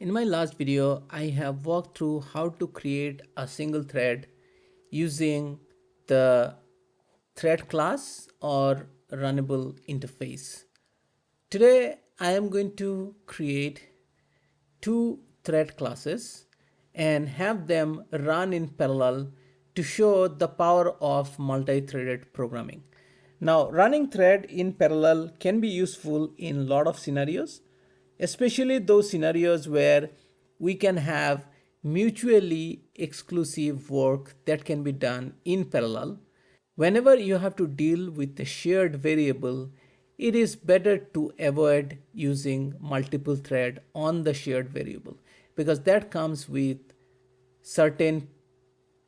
In my last video, I have walked through how to create a single thread using the thread class or runnable interface. Today, I am going to create two thread classes and have them run in parallel to show the power of multi-threaded programming. Now, running thread in parallel can be useful in a lot of scenarios, especially those scenarios where we can have mutually exclusive work that can be done in parallel. Whenever you have to deal with a shared variable, it is better to avoid using multiple thread on the shared variable because that comes with certain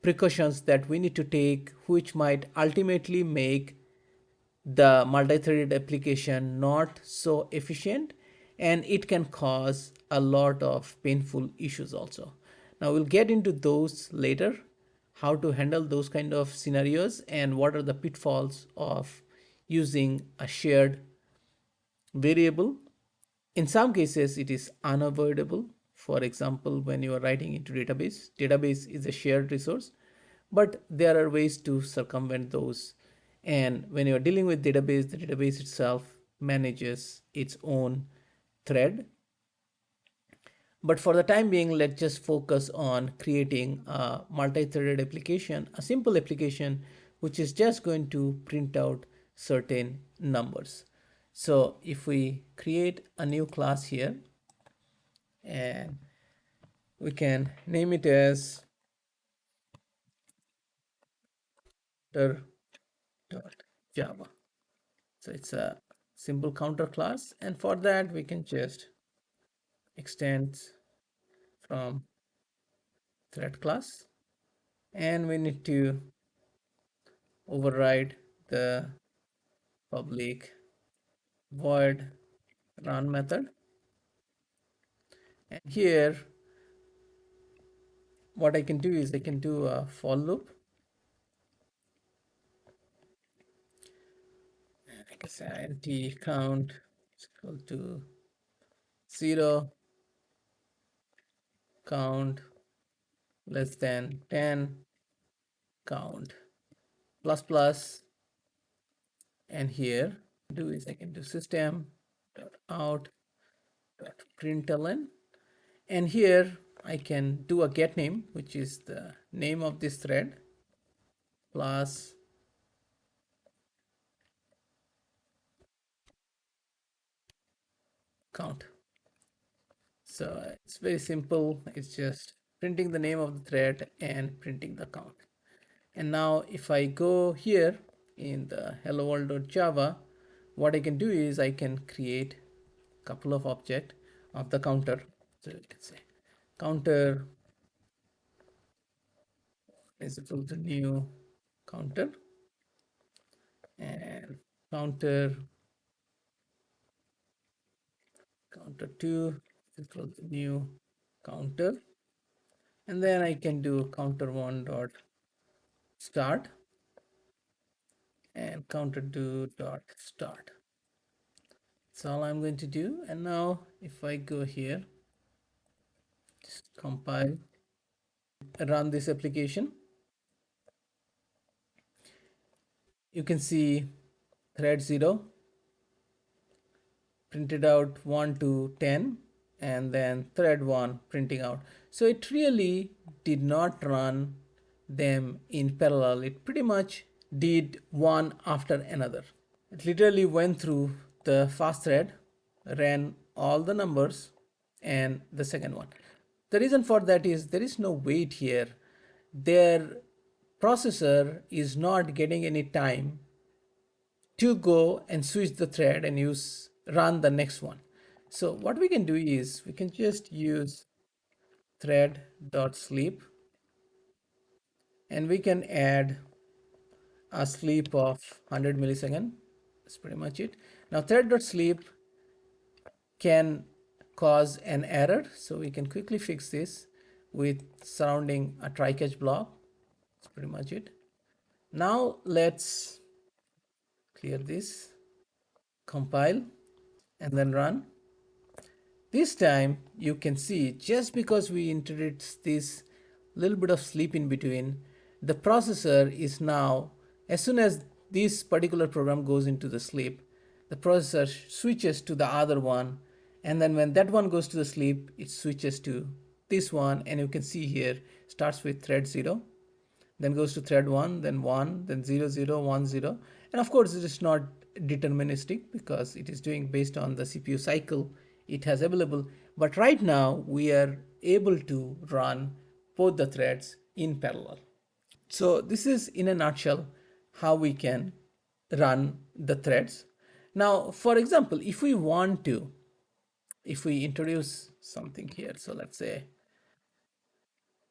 precautions that we need to take, which might ultimately make the multi-threaded application not so efficient, and it can cause a lot of painful issues also. Now we'll get into those later, how to handle those kind of scenarios and what are the pitfalls of using a shared variable. In some cases it is unavoidable. For example, when you are writing into database is a shared resource, but there are ways to circumvent those. And when you're dealing with database, the database itself manages its own thread. But for the time being, let's just focus on creating a multi-threaded application, a simple application which is just going to print out certain numbers. So if we create a new class here, and we can name it as counter.java. So it's a simple counter class, and for that we can just extend from thread class, and we need to override the public void run method. And here what I can do is I can do a for loop. I can say int count is equal to 0, count less than 10, count plus plus, and here do is I can do system dot out dot println, and here I can do a get name, which is the name of this thread, plus count. So it's very simple. It's just printing the name of the thread and printing the count. And now if I go here in the hello world.java, what I can do is I can create a couple of objects of the counter. So you can say counter is equal to new counter, and counter counter2 is equal to new counter, and then I can do counter1 dot start and counter2 dot start. That's all I'm going to do. And now if I go here, just compile, run this application, you can see thread 0 printed out 1 to 10, and then thread 1 printing out. So it really did not run them in parallel. It pretty much did one after another. It literally went through the first thread, ran all the numbers, and the second one. The reason for that is there is no wait here. Their processor is not getting any time to go and switch the thread and run the next one. So what we can do is we can just use thread.sleep, and we can add a sleep of 100 millisecond. That's pretty much it. Now thread.sleep can cause an error, so we can quickly fix this with surrounding a try catch block. That's pretty much it. Now let's clear this, compile, and then run. This time you can see just because we introduced this little bit of sleep in between, the processor is now, as soon as this particular program goes into the sleep, the processor switches to the other one, and then when that one goes to the sleep, it switches to this one, and you can see here starts with thread 0, then goes to thread 1, then 1, then 0 0 1 0. And of course it is not deterministic because it is doing based on the CPU cycle it has available. But right now we are able to run both the threads in parallel. So this is in a nutshell how we can run the threads. Now for example, if we want to, if we introduce something here, so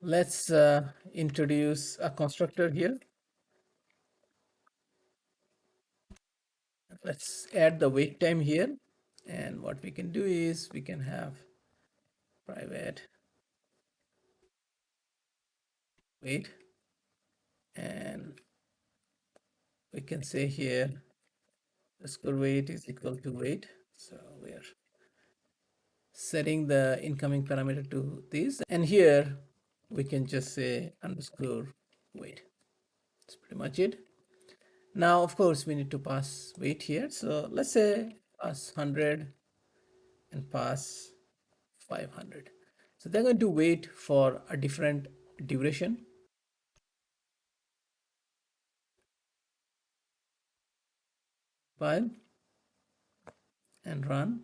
let's introduce a constructor here. Let's add the wait time here, and what we can do is we can have private wait, and we can say here the score wait is equal to wait. So we are setting the incoming parameter to this, and here we can just say underscore wait. That's pretty much it. Now of course we need to pass wait here, so let's say pass 100 and pass 500. So they're going to wait for a different duration. File and run.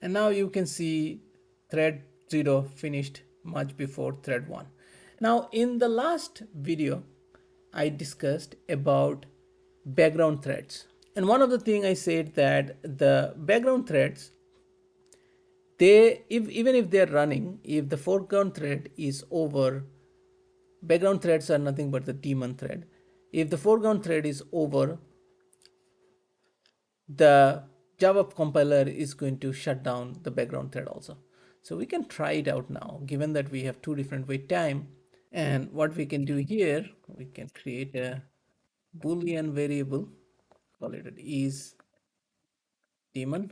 And now you can see thread 0 finished much before thread 1. Now in the last video, I discussed about background threads. And one of the thing I said that the background threads, they, if even if they're running, if the foreground thread is over, background threads are nothing but the daemon thread. If the foreground thread is over, the Java compiler is going to shut down the background thread also. So we can try it out now, given that we have two different wait time. And what we can do here, we can create a Boolean variable, call it is daemon.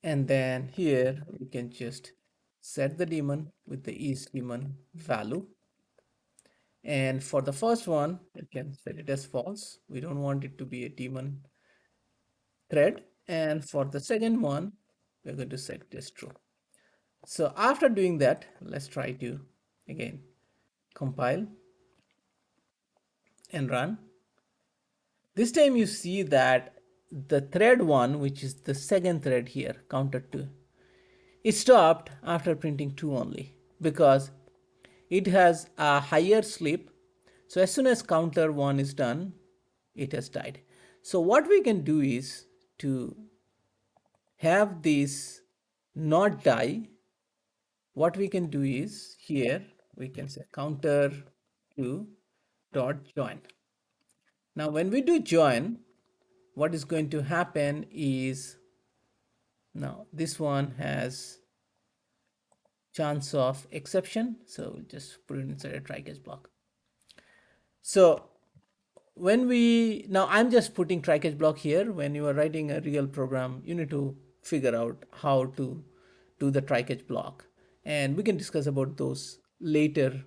And then here we can just set the daemon with the is daemon value. And for the first one, we can set it as false. We don't want it to be a daemon thread. And for the second one, we're going to set it as true. So after doing that, let's try to again compile and run. This time you see that the thread 1, which is the second thread here, counter 2, it stopped after printing 2 only because it has a higher sleep. So as soon as counter 1 is done, it has died. So what we can do is to have this not die. What we can do is here we can say counter 2 dot join. Now when we do join, what is going to happen is, now this one has chance of exception, so we'll just put it inside a try catch block. So when we, now I'm just putting try catch block here. When you are writing a real program, you need to figure out how to do the try catch block, and we can discuss about those later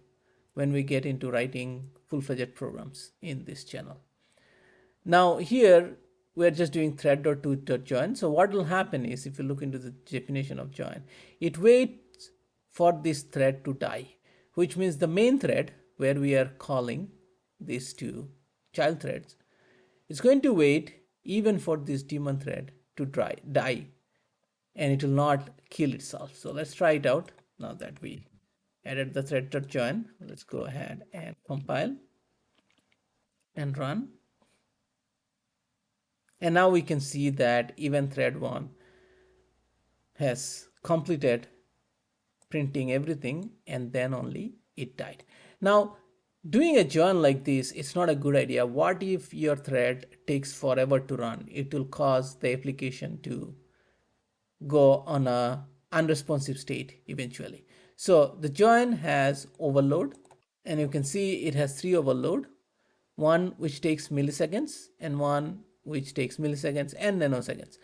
when we get into writing full-fledged programs in this channel. Now here we're just doing thread.to.join. So what will happen is, if you look into the definition of join, it waits for this thread to die, which means the main thread where we are calling these two child threads is going to wait even for this daemon thread to die, and it will not kill itself. So let's try it out. Now that we added the thread.join, let's go ahead and compile and run. And now we can see that even thread 1 has completed printing everything, and then only it died. Now doing a join like this, it's not a good idea. What if your thread takes forever to run? It will cause the application to go on a unresponsive state eventually. So the join has overload, and you can see it has 3 overload, one which takes milliseconds and one which takes milliseconds and nanoseconds.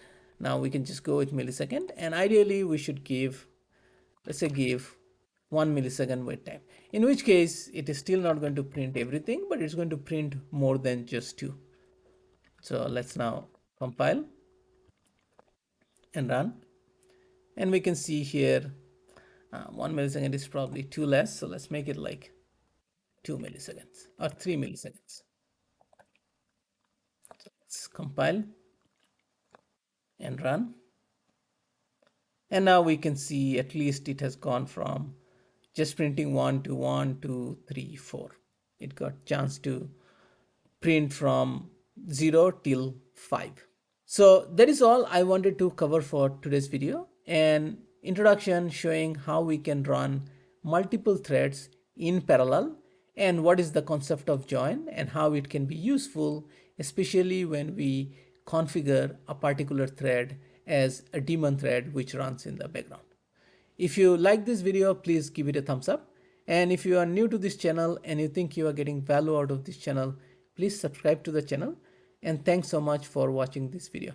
Now we can just go with millisecond, and ideally we should give, let's say give 1 millisecond wait time, in which case it is still not going to print everything, but it's going to print more than just 2. So let's now compile and run, and we can see here 1 millisecond is probably too less, so let's make it like 2 milliseconds or 3 milliseconds. So let's compile and run, and now we can see at least it has gone from just printing 1 to 1 2 3 4. It got chance to print from 0 till 5. So that is all I wanted to cover for today's video. An introduction showing how we can run multiple threads in parallel, and what is the concept of join and how it can be useful, especially when we configure a particular thread as a daemon thread which runs in the background. If you like this video, please give it a thumbs up. And if you are new to this channel and you think you are getting value out of this channel, please subscribe to the channel. And thanks so much for watching this video.